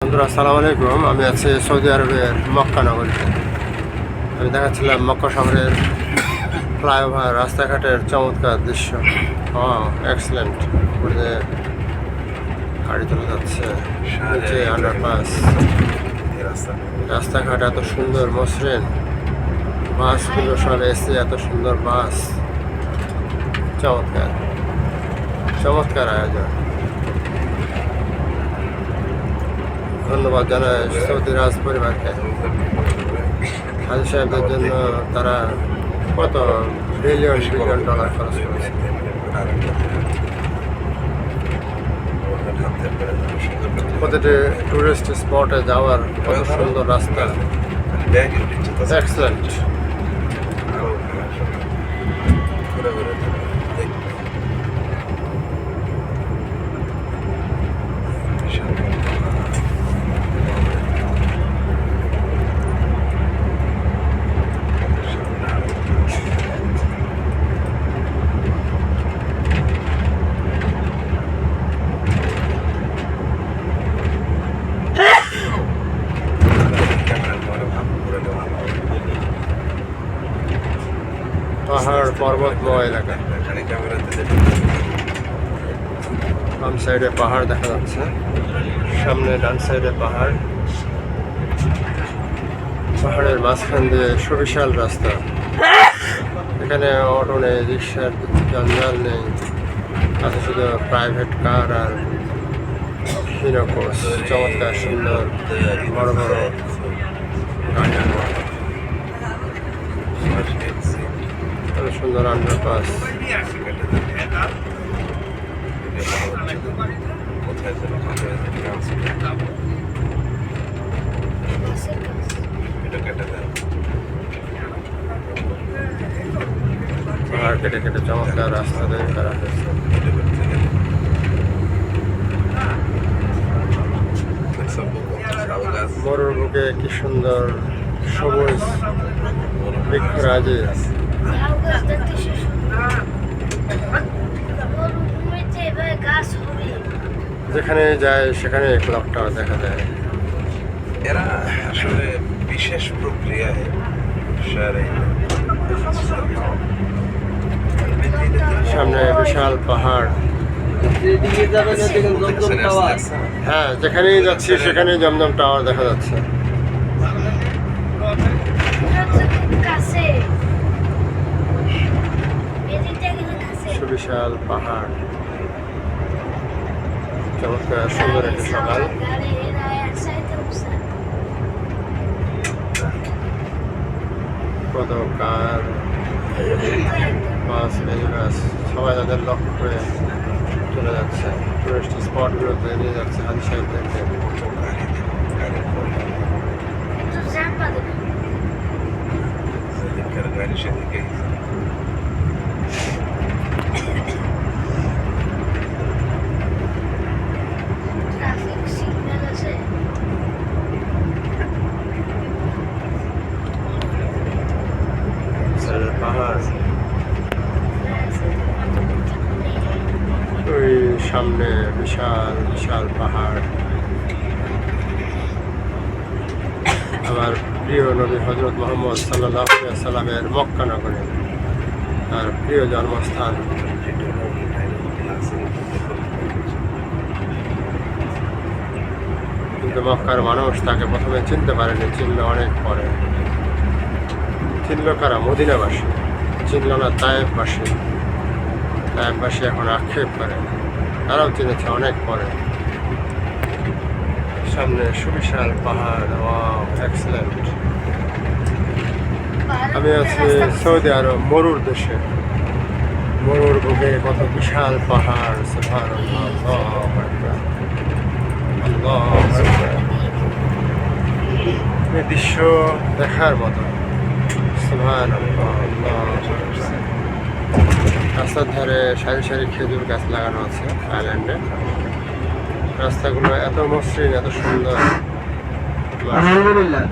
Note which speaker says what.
Speaker 1: বন্ধুরা আসসালামু আলাইকুম। আমি আছি সৌদি আরবের মক্কা নগরীতে। আমি দেখাচ্ছিলাম মক্কা শহরের ফ্লাইওভার, রাস্তাঘাটের চমৎকার দৃশ্য। এক্সেলেন্ট। উপরে গাড়ি চলে যাচ্ছে, নিচে আন্ডারপাস, রাস্তাঘাট এত সুন্দর মসৃণ, বাসগুলো সব এসে এত সুন্দর বাস, চমৎকার চমৎকার আয়োজন। ধন্যবাদ জানাই সৌদি রাজ পরিবারকে। হাজি সাহেবদের জন্য তারা কত বিলিয়ন বিলিয়ন ডলার খরচ করেছে। প্রতিটি টুরিস্ট স্পটে যাওয়ার কত সুন্দর রাস্তা, এক্সেলেন্ট। পাহাড় পর্বতময় এলাকা, বাম সাইডে পাহাড় দেখা যাচ্ছে, সামনে ডান সাইডে পাহাড়, পাহাড়ের মাঝখান দিয়ে সুবিশাল রাস্তা। এখানে অটো নেই, রিক্সার জঞ্জাল নেই, আছে শুধু প্রাইভেট কার আর হিরো কোচ। চমৎকার সুন্দর বড় বড় গাড়ি, সুন্দর আন্ডারপাস। পাহাড় কেটে কেটে চমৎকার রাস্তা তৈরি করা হয়েছে। মরুর বুকে কি সুন্দর সবুজ বৃক্ষরাজি। যেখানে যায় সেখানে ক্লক টাওয়ার দেখা যায়।
Speaker 2: এরা আসলে বিশেষ প্রক্রিয়ায়
Speaker 1: সামনে বিশাল পাহাড়। হ্যাঁ, যেখানেই যাচ্ছি সেখানেই জমজম টাওয়ার দেখা যাচ্ছে। সুবিশাল পাহাড়, চমৎকার সুন্দর একটি সকাল। কত কার, বাস, মিনিবাস সবাই তাদের লক্ষ্য করে চলে যাচ্ছে, টুরিস্ট স্পটগুলোতে নিয়ে যাচ্ছে হাজি সাহেবদেরকে। পাহাড়, ওই সামনে বিশাল বিশাল পাহাড়। আমার প্রিয় নবী হজরত মোহাম্মদ সাল্লাল্লাহু আলাইহি ওয়াসাল্লামের মক্কা নগরী, তার প্রিয় জন্মস্থান। কিন্তু মক্কার মানুষ তাকে প্রথমে চিনতে পারেনি, চিনল অনেক পরে। চিনল কারা? মদিনাবাসী। চিনল না তায়েফবাসী। তায়েফবাসী এখন আক্ষেপ করে, তারাও চিনেছে অনেক পরে। সামনে সুবিশাল পাহাড়, এক্সেলেন্ট। আমি আছি সৌদি আরব, মরুর দেশে। মরুর বুকে কত বিশাল পাহাড়, সুবহানাল্লাহ, এই দৃশ্য দেখার মতো। রাস্তার ধারে সারি সারি খেজুর গাছ লাগানো আছে আইল্যান্ডে। রাস্তাগুলো এত মসৃণ, এত সুন্দর।
Speaker 3: আলহামদুলিল্লাহ।